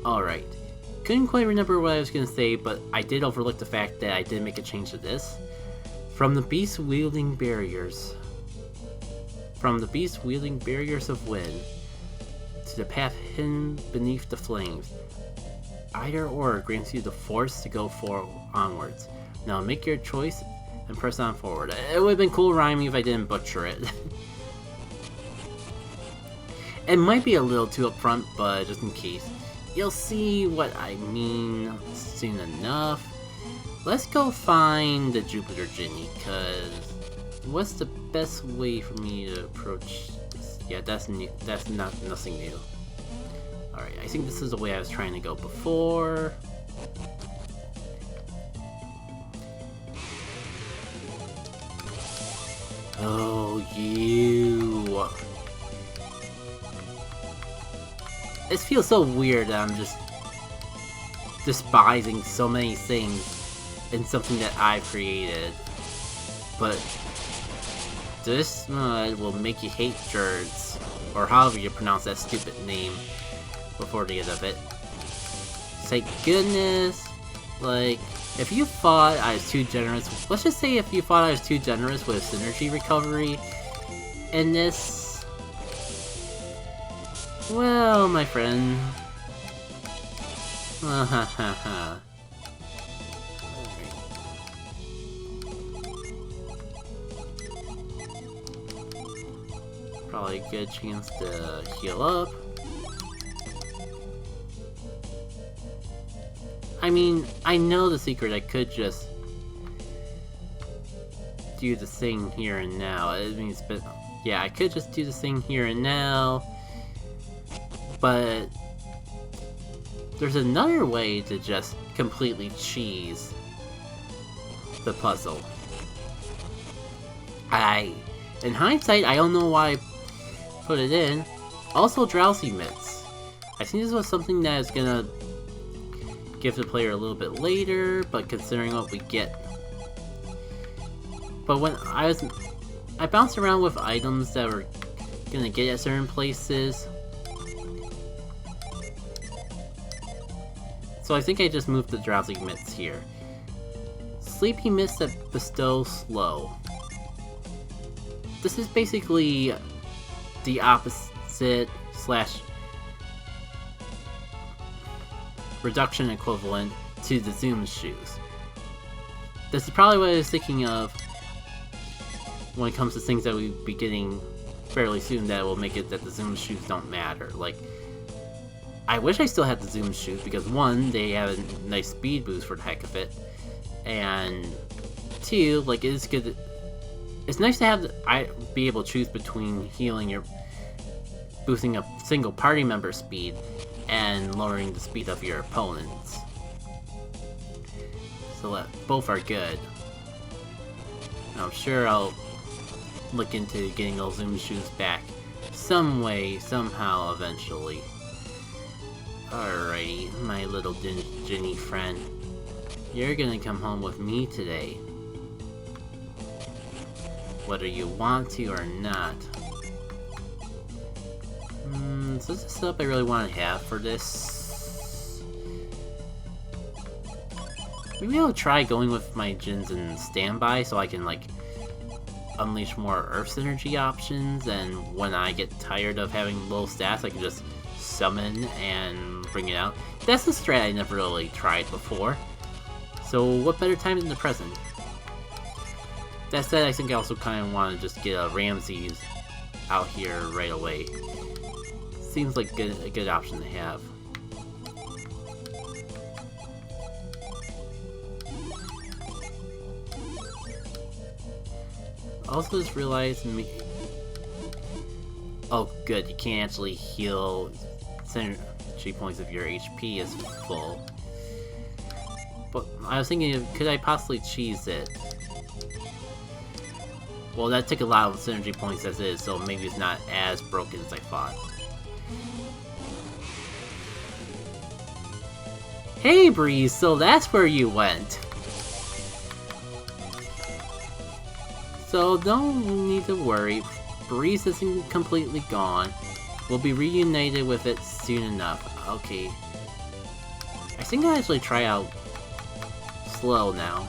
Alright. Couldn't quite remember what I was gonna say, but I did overlook the fact that I did make a change to this. From the beast-wielding barriers of wind, to the path hidden beneath the flames, either or grants you the force to go onwards. Now make your choice and press on forward. It would have been cool rhyming if I didn't butcher it. It might be a little too upfront, but just in case. You'll see what I mean soon enough. Let's go find the Jupiter Genie, cause what's the best way for me to approach this? Yeah, that's new. That's nothing new. Alright, I think this is the way I was trying to go before. Oh, you. It feels so weird that I'm just despising so many things in something that I've created. But this mod will make you hate Jerds, or however you pronounce that stupid name before the end of it. Thank goodness. Like, if you thought I was too generous, let's just say if you thought I was too generous with synergy recovery in this, well, my friend. Probably a good chance to heal up. I mean, I know the secret. I could just do the thing here and now. It means, but yeah, I could just do the thing here and now. But there's another way to just completely cheese the puzzle. In hindsight, I don't know why I put it in. Also, drowsy mitts. I think this was something that is gonna give the player a little bit later, but considering what we get. But when I bounced around with items that were gonna get at certain places. So I think I just moved the drowsy mitts here. Sleepy mitts that bestow slow. This is basically the opposite slash reduction equivalent to the Zoom shoes. This is probably what I was thinking of when it comes to things that we'll be getting fairly soon that will make it that the Zoom shoes don't matter. Like, I wish I still had the Zoom shoes because one, they have a nice speed boost for the heck of it, and two, like, it's good. It's nice to have be able to choose between boosting a single party member speed and lowering the speed of your opponents. So both are good. And I'm sure I'll look into getting those Zoom shoes back some way, somehow, eventually. Alrighty, my little Ginny friend. You're gonna come home with me today. Whether you want to or not. So this is the setup I really want to have for this. Maybe I'll try going with my Djinns in standby so I can, like, unleash more Earth synergy options, and when I get tired of having low stats, I can just summon and bring it out. That's a strat I never really tried before. So what better time than the present? That said, I think I also kind of want to just get a Ramses out here right away. Seems like a good option to have. Also just realized oh good, you can't actually heal synergy points if your HP is full. But I was thinking, could I possibly cheese it? Well, that took a lot of synergy points as is, so maybe it's not as broken as I thought. Hey Breeze, so that's where you went! So don't need to worry, Breeze isn't completely gone. We'll be reunited with it soon enough. Okay. I think I'll actually try out slow now.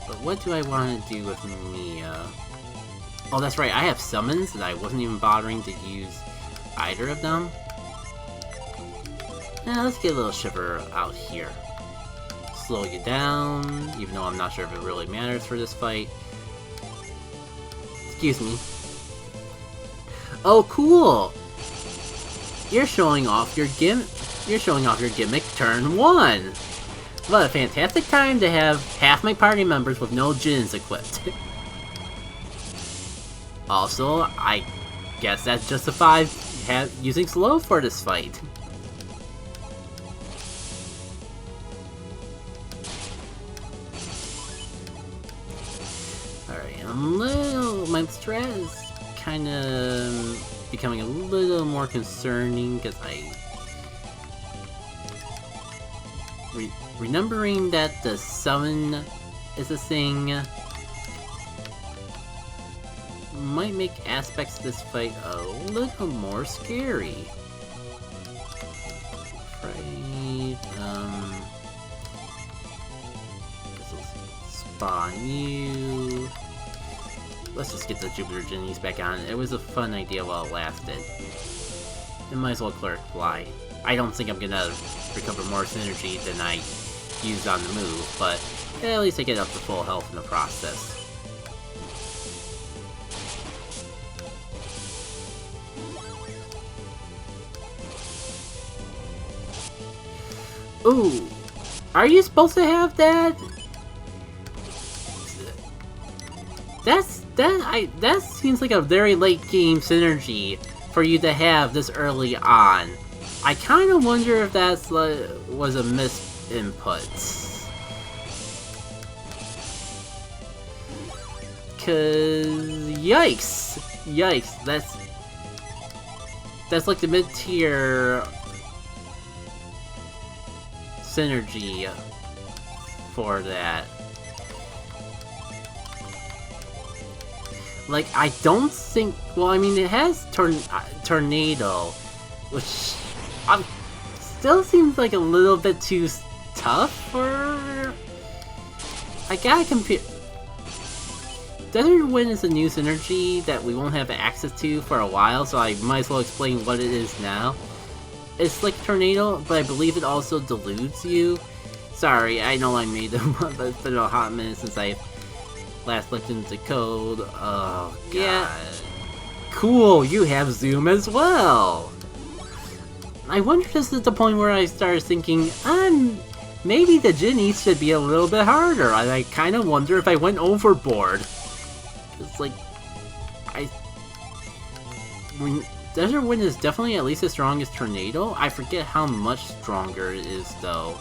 But what do I want to do with Mia? Oh, that's right, I have summons, and I wasn't even bothering to use either of them. Now let's get a little Shiver out here. Slow you down, even though I'm not sure if it really matters for this fight. Excuse me. Oh, cool! You're showing off your gimmick turn 1! What a fantastic time to have half my party members with no Djinns equipped. Also, I guess that justifies using slow for this fight. My strat is kind of becoming a little more concerning because remembering that the summon is a thing might make aspects of this fight a little more scary. Right, this will spawn you. Let's just get the Jupiter Genies back on. It was a fun idea while it lasted. It might as well clear fly. I don't think I'm gonna recover more synergy than I used on the move, but at least I get up to full health in the process. Ooh! Are you supposed to have that? That seems like a very late game synergy for you to have this early on. I kind of wonder if that was a misinput. Cause yikes, that's like the mid-tier synergy for that. Like, I don't think... Well, I mean, it has Tornado, which still seems like a little bit too tough for... I gotta compare... Desert Wind is a new synergy that we won't have access to for a while, so I might as well explain what it is now. It's like Tornado, but I believe it also deludes you. Sorry, I know I made them, but it's been a hot minute since I last looked into the code. Oh, God. Yeah. Cool, you have Zoom as well! I wonder if this is the point where I started thinking, maybe the Djinnies should be a little bit harder. I kind of wonder if I went overboard. It's like, Desert Wind is definitely at least as strong as Tornado. I forget how much stronger it is, though.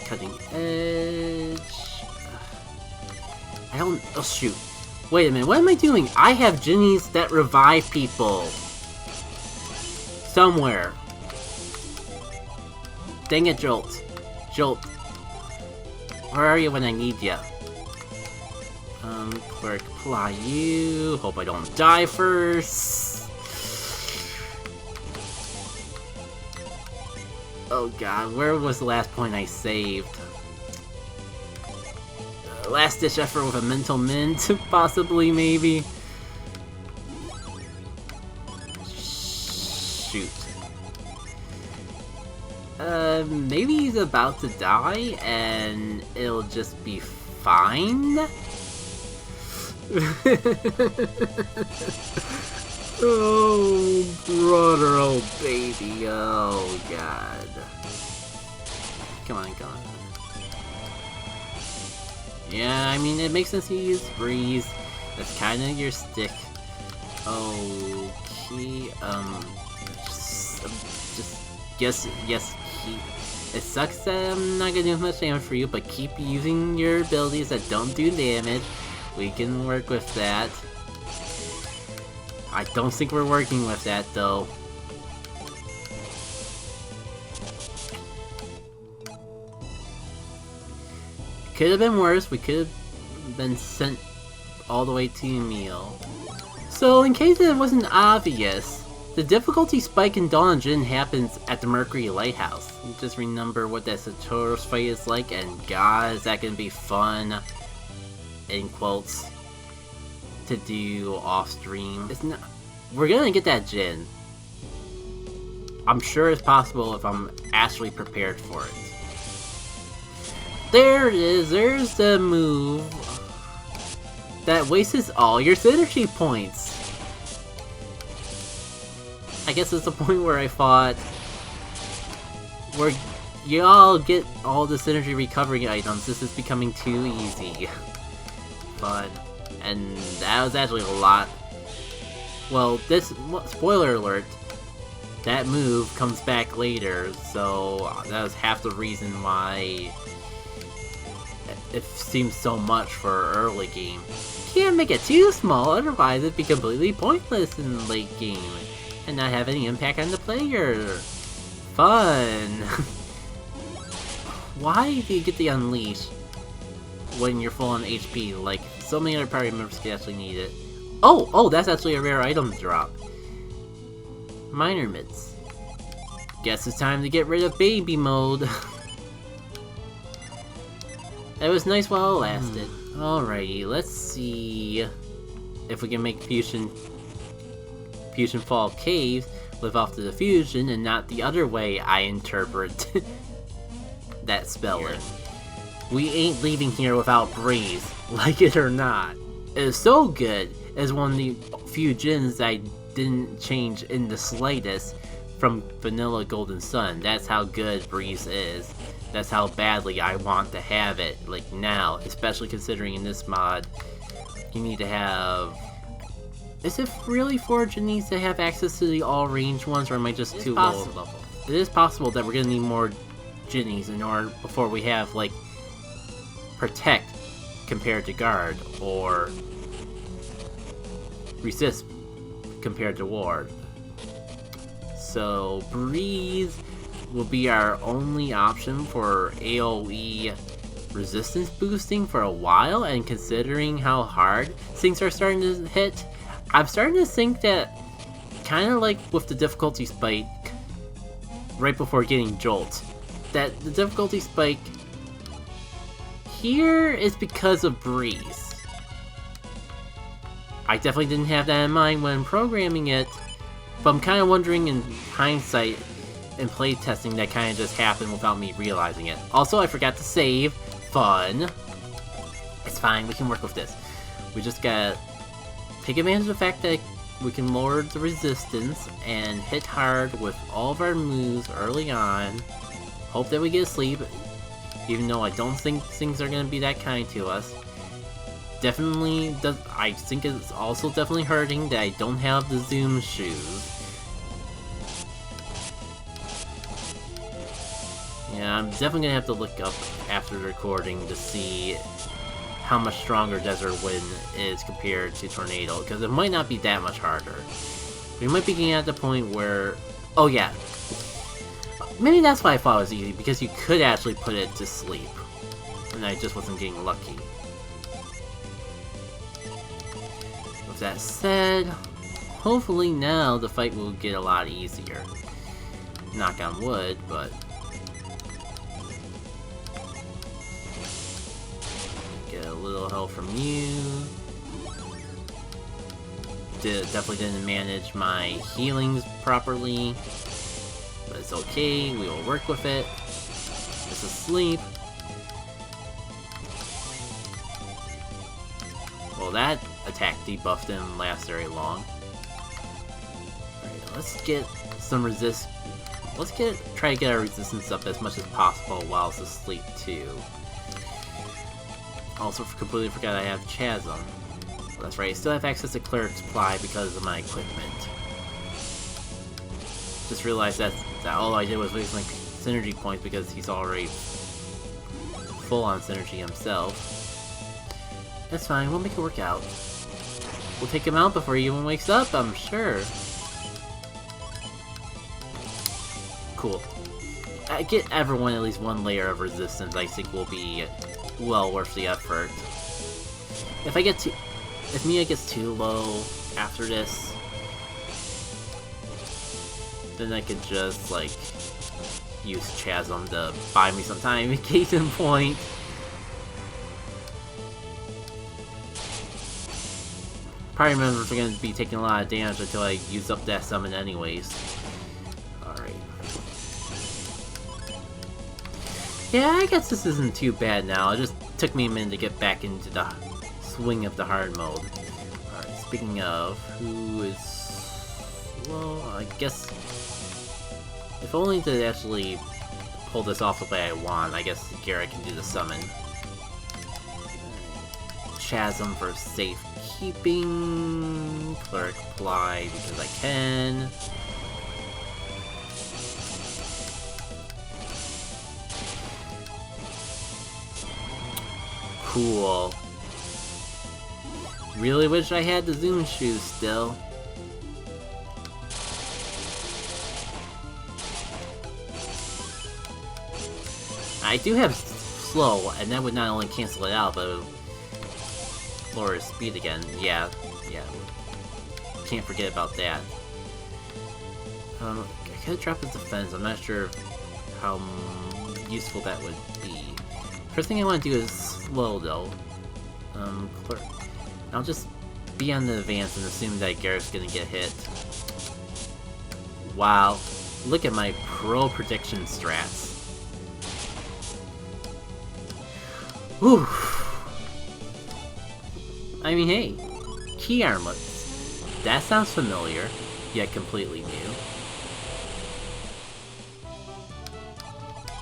Cutting Edge... I don't... Oh, shoot. Wait a minute, what am I doing? I have Djinnies that revive people. Somewhere. Dang it, Jolt. Jolt. Where are you when I need ya? Cleric apply you. Hope I don't die first. Oh god, where was the last point I saved? Last ditch effort with a mental mint, possibly, maybe? Shoot. Maybe he's about to die, and it'll just be fine? Oh, brother, oh baby, oh god. Come on, come on. Yeah, I mean, it makes sense you use Breeze. That's kinda your stick. Okay, just, yes, it sucks that I'm not gonna do much damage for you, but keep using your abilities that don't do damage. We can work with that. I don't think we're working with that, though. Could have been worse. We could have been sent all the way to Emil. So, in case it wasn't obvious, the difficulty spike in Dawn of Djinn happens at the Mercury Lighthouse. Just remember what that Satoru's fight is like, and god, is that gonna be fun, in quotes, to do off-stream. It's not. We're gonna get that Djinn. I'm sure it's possible if I'm actually prepared for it. There it is, there's the move that wastes all your synergy points. I guess it's the point where I thought, where y'all get all the synergy recovery items, this is becoming too easy. But, and that was actually a lot. Well, this, spoiler alert, that move comes back later, so that was half the reason why it seems so much for early game. Can't make it too small, otherwise it'd be completely pointless in late game, and not have any impact on the player. Fun! Why do you get the Unleash when you're full on HP, like so many other party members could actually need it? Oh, that's actually a rare item drop. Minor Mitts. Guess it's time to get rid of baby mode. That was nice while it lasted. Alrighty, let's see if we can make Fusion Fall Caves live off the diffusion and not the other way I interpret that spelling. We ain't leaving here without Breeze, like it or not. It is so good as one of the few Djinns I didn't change in the slightest from Vanilla Golden Sun. That's how good Breeze is. That's how badly I want to have it, like now, especially considering in this mod, you need to have... Is it really Forge needs to have access to the all-range ones, or am I just too low level? It is possible that we're gonna need more Jinnies in order, before we have, like, Protect compared to Guard, or Resist compared to Ward. So, Breeze will be our only option for AoE resistance boosting for a while, and considering how hard things are starting to hit, I'm starting to think that, kind of like with the difficulty spike right before getting Jolt, that the difficulty spike here is because of Breeze. I definitely didn't have that in mind when programming it, but I'm kind of wondering in hindsight and playtesting that kind of just happened without me realizing it. Also, I forgot to save. Fun. It's fine, we can work with this. We just gotta take advantage of the fact that we can lower the resistance and hit hard with all of our moves early on. Hope that we get sleep, even though I don't think things are gonna be that kind to us. Definitely, I think it's also definitely hurting that I don't have the Zoom shoes. Yeah, I'm definitely gonna have to look up after the recording to see how much stronger Desert Wind is compared to Tornado, because it might not be that much harder. We might be getting at the point where... Oh yeah. Maybe that's why I thought it was easy, because you could actually put it to sleep. And I just wasn't getting lucky. With that said, hopefully now the fight will get a lot easier. Knock on wood, but... Get a little help from you. Definitely didn't manage my healings properly. But it's okay, we will work with it. It's asleep. Well, that attack debuff didn't last very long. Alright, let's get some resist. Let's try to get our resistance up as much as possible while it's asleep too. Also, completely forgot I have Chasm. Well, that's right, I still have access to Cleric Supply because of my equipment. Just realized that all I did was waste my synergy points because he's already full on synergy himself. That's fine, we'll make it work out. We'll take him out before he even wakes up, I'm sure. Cool. Get everyone at least one layer of resistance, I think will be well worth the effort. If I get if Mia gets too low after this, then I could just, like, use Chasm to buy me some time. Case in point. Probably remember we're going to be taking a lot of damage until I use up that summon anyways. Alright. Yeah, I guess this isn't too bad now. It just took me a minute to get back into the swing of the hard mode. Alright, speaking of, who is... well, I guess... if only to actually pull this off the way I want, I guess Garrett can do the summon. Chasm for safekeeping. Cleric Apply because I can. Cool. Really wish I had the Zoom shoes still. I do have slow, and that would not only cancel it out, but it would lower his speed again. Yeah. Can't forget about that. I could drop his defense. I'm not sure how useful that would be. First thing I want to do is slow, though. I'll just be on the advance and assume that Garrett's gonna get hit. Wow. Look at my pro prediction strats. Whew. I mean, hey, key armlets. That sounds familiar, yet completely new.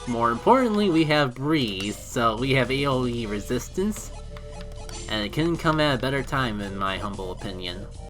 More importantly, we have Breeze, so we have AoE resistance, and it couldn't come at a better time in my humble opinion.